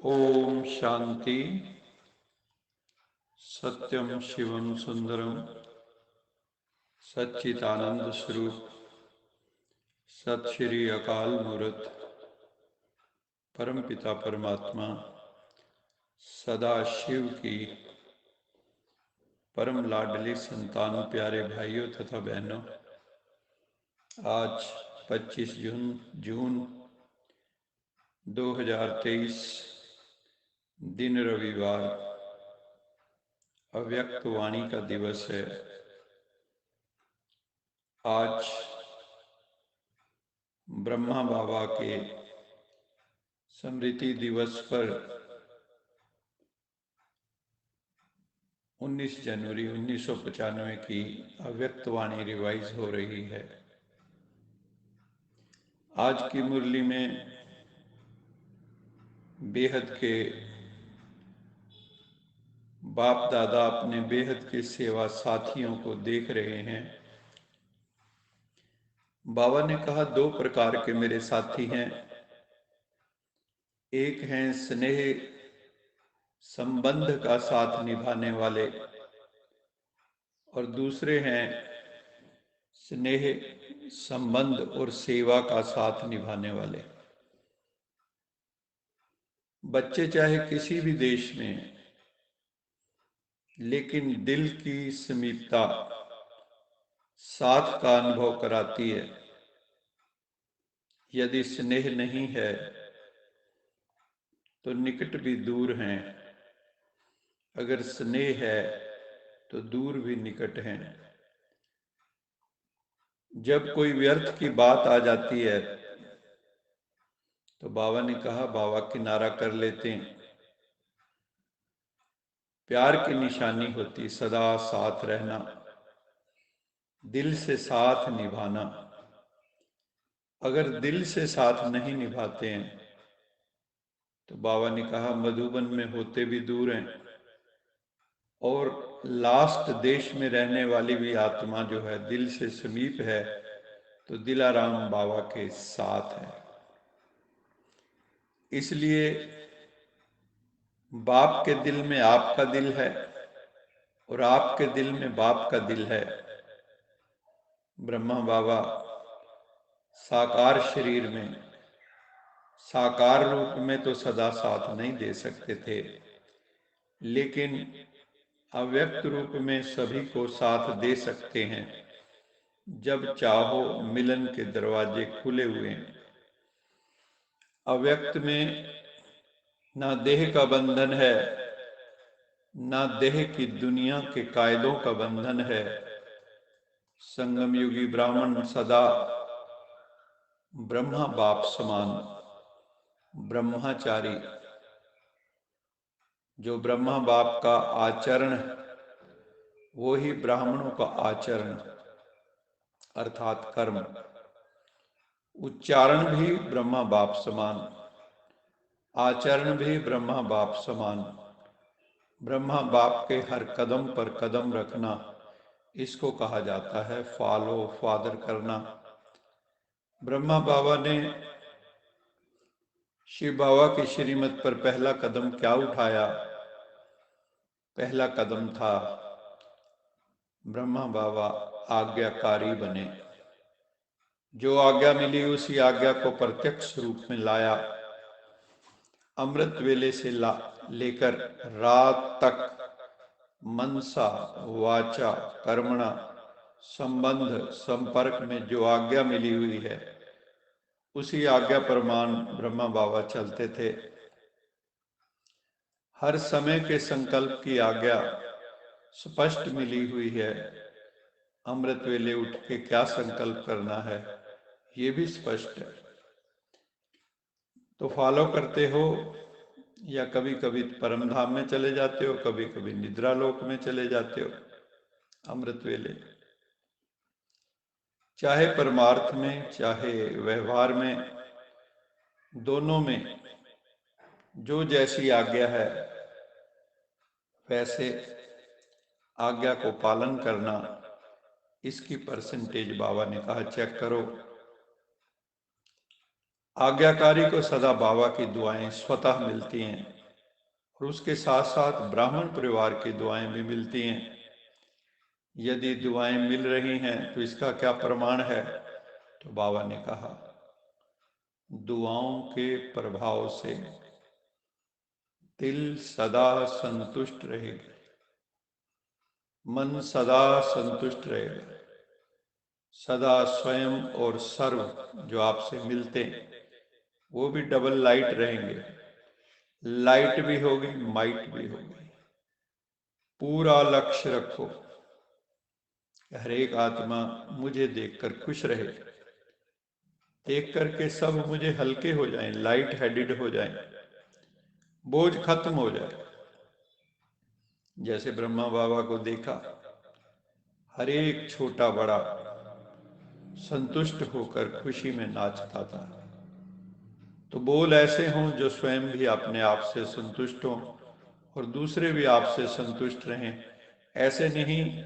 ओम शांति। सत्यम शिवम सुंदरम सच्चिदानंद स्वरूप सत श्री अकाल मूर्त परमपिता परमात्मा सदा शिव की परम लाडली संतान प्यारे भाइयों तथा बहनों, आज 25 जून 2023 दिन रविवार अव्यक्त वाणी का दिवस है। आज ब्रह्मा बाबा के स्मृति दिवस पर 19 जनवरी 1995 की अव्यक्त वाणी रिवाइज हो रही है। आज की मुरली में बेहद के बाप दादा अपने बेहद के सेवा साथियों को देख रहे हैं। बाबा ने कहा, दो प्रकार के मेरे साथी हैं। एक हैं स्नेह संबंध का साथ निभाने वाले और दूसरे हैं स्नेह संबंध और सेवा का साथ निभाने वाले। बच्चे चाहे किसी भी देश में, लेकिन दिल की समीपता साथ का अनुभव कराती है। यदि स्नेह नहीं है तो निकट भी दूर हैं, अगर स्नेह है तो दूर भी निकट हैं। जब कोई व्यर्थ की बात आ जाती है तो बाबा ने कहा, बाबा किनारा कर लेते हैं। प्यार की निशानी होती सदा साथ रहना, दिल से साथ निभाना। अगर दिल से साथ नहीं निभाते हैं तो बाबा ने कहा, मधुबन में होते भी दूर हैं और लास्ट देश में रहने वाली भी आत्मा जो है दिल से समीप है तो दिलाराम बाबा के साथ है। इसलिए बाप के दिल में आपका दिल है और आपके दिल में बाप का दिल है। ब्रह्मा बाबा साकार शरीर में साकार रूप में तो सदा साथ नहीं दे सकते थे, लेकिन अव्यक्त रूप में सभी को साथ दे सकते हैं। जब चाहो मिलन के दरवाजे खुले हुए हैं। अव्यक्त में ना देह का बंधन है, ना देह की दुनिया के कायदों का बंधन है। संगम युगी ब्राह्मण सदा ब्रह्मा बाप समान ब्रह्मचारी, जो ब्रह्मा बाप का आचरण वो ही ब्राह्मणों का आचरण अर्थात कर्म। उच्चारण भी ब्रह्मा बाप समान, आचरण भी ब्रह्मा बाप समान। ब्रह्मा बाप के हर कदम पर कदम रखना, इसको कहा जाता है फॉलो फादर करना। ब्रह्मा बाबा ने शिव बाबा की श्रीमत पर पहला कदम क्या उठाया? पहला कदम था ब्रह्मा बाबा आज्ञाकारी बने। जो आज्ञा मिली उसी आज्ञा को प्रत्यक्ष रूप में लाया। अमृत वेले से लेकर रात तक मनसा वाचा कर्मणा संबंध संपर्क में जो आज्ञा मिली हुई है उसी आज्ञा प्रमाण ब्रह्मा बाबा चलते थे। हर समय के संकल्प की आज्ञा स्पष्ट मिली हुई है। अमृत वेले उठ के क्या संकल्प करना है ये भी स्पष्ट है। तो फॉलो करते हो या कभी कभी परम धाम में चले जाते हो, कभी कभी निद्रा लोक में चले जाते हो। अमृत वेले चाहे परमार्थ में चाहे व्यवहार में, दोनों में जो जैसी आज्ञा है वैसे आज्ञा को पालन करना, इसकी परसेंटेज बाबा ने कहा चेक करो। आज्ञाकारी को सदा बाबा की दुआएं स्वतः मिलती हैं। और उसके साथ साथ ब्राह्मण परिवार की दुआएं भी मिलती हैं। यदि दुआएं मिल रही हैं तो इसका क्या प्रमाण है? तो बाबा ने कहा, दुआओं के प्रभाव से दिल सदा संतुष्ट रहेगा, मन सदा संतुष्ट रहेगा, सदा स्वयं और सर्व जो आपसे मिलते हैं वो भी डबल लाइट रहेंगे। लाइट भी होगी, माइट भी होगी। पूरा लक्ष्य रखो, हर एक आत्मा मुझे देखकर खुश रहे, देख करके सब मुझे हल्के हो जाएं, लाइट हेडेड हो जाएं, बोझ खत्म हो जाए। जैसे ब्रह्मा बाबा को देखा, हर एक छोटा बड़ा संतुष्ट होकर खुशी में नाचता था। तो बोल ऐसे हों जो स्वयं भी अपने आप से संतुष्ट हों और दूसरे भी आपसे संतुष्ट रहें। ऐसे नहीं,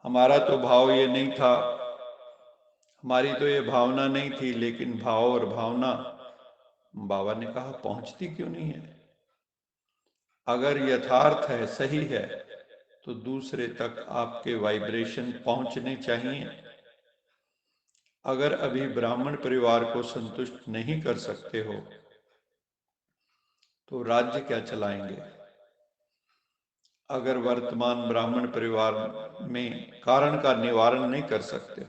हमारा तो भाव ये नहीं था, हमारी तो ये भावना नहीं थी, लेकिन भाव और भावना, बाबा ने कहा, पहुंचती क्यों नहीं है? अगर यथार्थ है, सही है, तो दूसरे तक आपके वाइब्रेशन पहुंचने चाहिए। अगर अभी ब्राह्मण परिवार को संतुष्ट नहीं कर सकते हो तो राज्य क्या चलाएंगे? अगर वर्तमान ब्राह्मण परिवार में कारण का निवारण नहीं कर सकते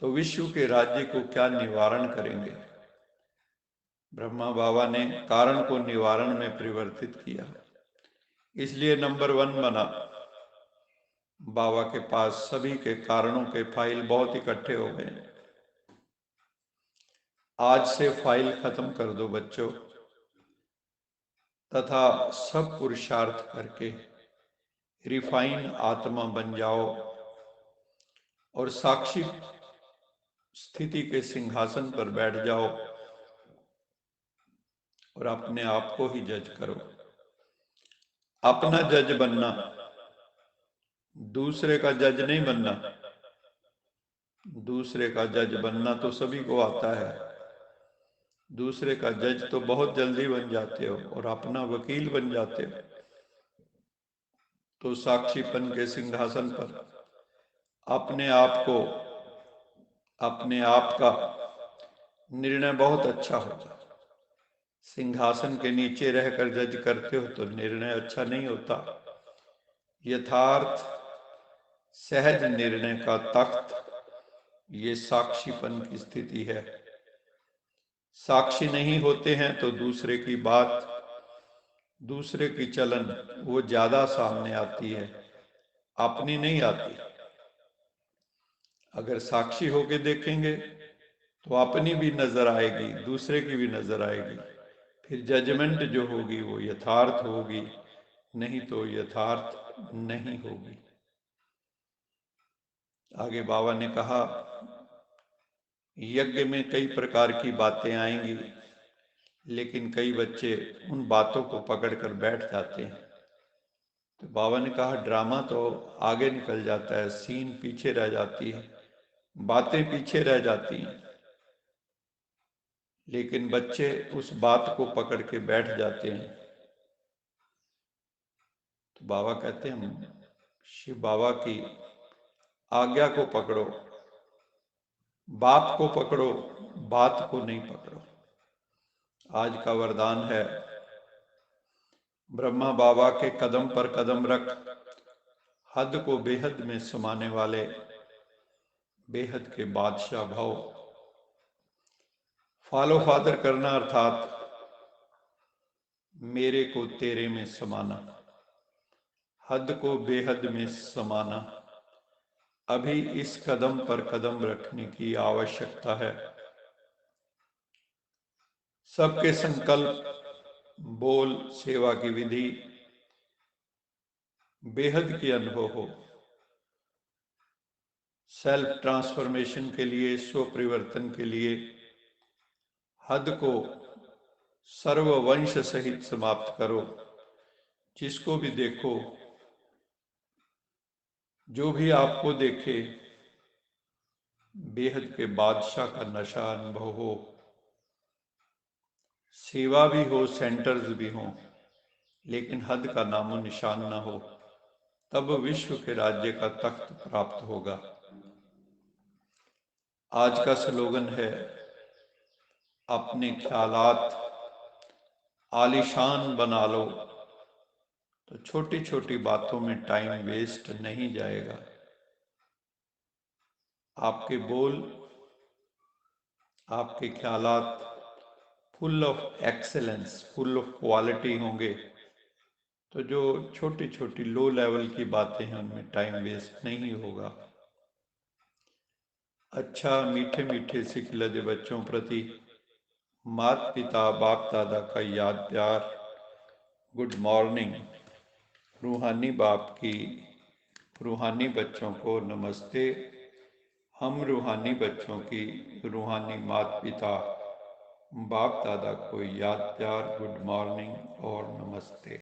तो विश्व के राज्य को क्या निवारण करेंगे? ब्रह्मा बाबा ने कारण को निवारण में परिवर्तित किया, इसलिए नंबर 1 बना। बाबा के पास सभी के कारणों के फाइल बहुत इकट्ठे हो गए। आज से फाइल खत्म कर दो बच्चों, तथा सब पुरुषार्थ करके रिफाइन आत्मा बन जाओ और साक्षी स्थिति के सिंहासन पर बैठ जाओ और अपने आप को ही जज करो। अपना जज बनना, दूसरे का जज नहीं बनना। दूसरे का जज बनना तो सभी को आता है, दूसरे का जज तो बहुत जल्दी बन जाते हो और अपना वकील बन जाते हो। तो साक्षीपन के सिंहासन पर अपने आप को, अपने आप का निर्णय बहुत अच्छा होता। सिंहासन के नीचे रहकर जज करते हो तो निर्णय अच्छा नहीं होता। यथार्थ सहज निर्णय का तख्त ये साक्षीपन की स्थिति है। साक्षी नहीं होते हैं तो दूसरे की बात, दूसरे की चलन वो ज्यादा सामने आती है, अपनी नहीं आती। अगर साक्षी होके देखेंगे तो अपनी भी नजर आएगी, दूसरे की भी नजर आएगी। फिर जजमेंट जो होगी वो यथार्थ होगी, नहीं तो यथार्थ नहीं होगी। आगे बाबा ने कहा, यज्ञ में कई प्रकार की बातें आएंगी, लेकिन कई बच्चे उन बातों को पकड़कर बैठ जाते हैं। तो बाबा ने कहा, ड्रामा तो आगे निकल जाता है, सीन पीछे रह जाती है, बातें पीछे रह जाती हैं, लेकिन बच्चे उस बात को पकड़ के बैठ जाते हैं। तो बाबा कहते हैं, शिव बाबा की आज्ञा को पकड़ो, बात को पकड़ो, बात को नहीं पकड़ो। आज का वरदान है, ब्रह्मा बाबा के कदम पर कदम रख, हद को बेहद में समाने वाले बेहद के बादशाह भव। फॉलो फादर करना अर्थात मेरे को तेरे में समाना, हद को बेहद में समाना। अभी इस कदम पर कदम रखने की आवश्यकता है। सबके संकल्प, बोल, सेवा की विधि बेहद की अनुभव हो। सेल्फ ट्रांसफॉर्मेशन के लिए, स्व परिवर्तन के लिए हद को सर्ववंश सहित समाप्त करो। जिसको भी देखो, जो भी आपको देखे, बेहद के बादशाह का नशा अनुभव हो। सेवा भी हो, सेंटर्स भी हों, लेकिन हद का नामो निशान न हो, तब विश्व के राज्य का तख्त प्राप्त होगा। आज का स्लोगन है, अपने ख्यालात आलीशान बना लो, तो छोटी छोटी बातों में टाइम वेस्ट नहीं जाएगा। आपके बोल, आपके ख्यालात full of excellence, full of quality होंगे, तो जो छोटी छोटी लो लेवल की बातें हैं उनमें टाइम वेस्ट नहीं होगा। अच्छा, मीठे मीठे सिखलज बच्चों प्रति माता पिता बाप दादा का याद प्यार, गुड मॉर्निंग। रूहानी बाप की रूहानी बच्चों को नमस्ते। हम रूहानी बच्चों की रूहानी माता पिता बाप दादा को याद प्यार, गुड मॉर्निंग और नमस्ते।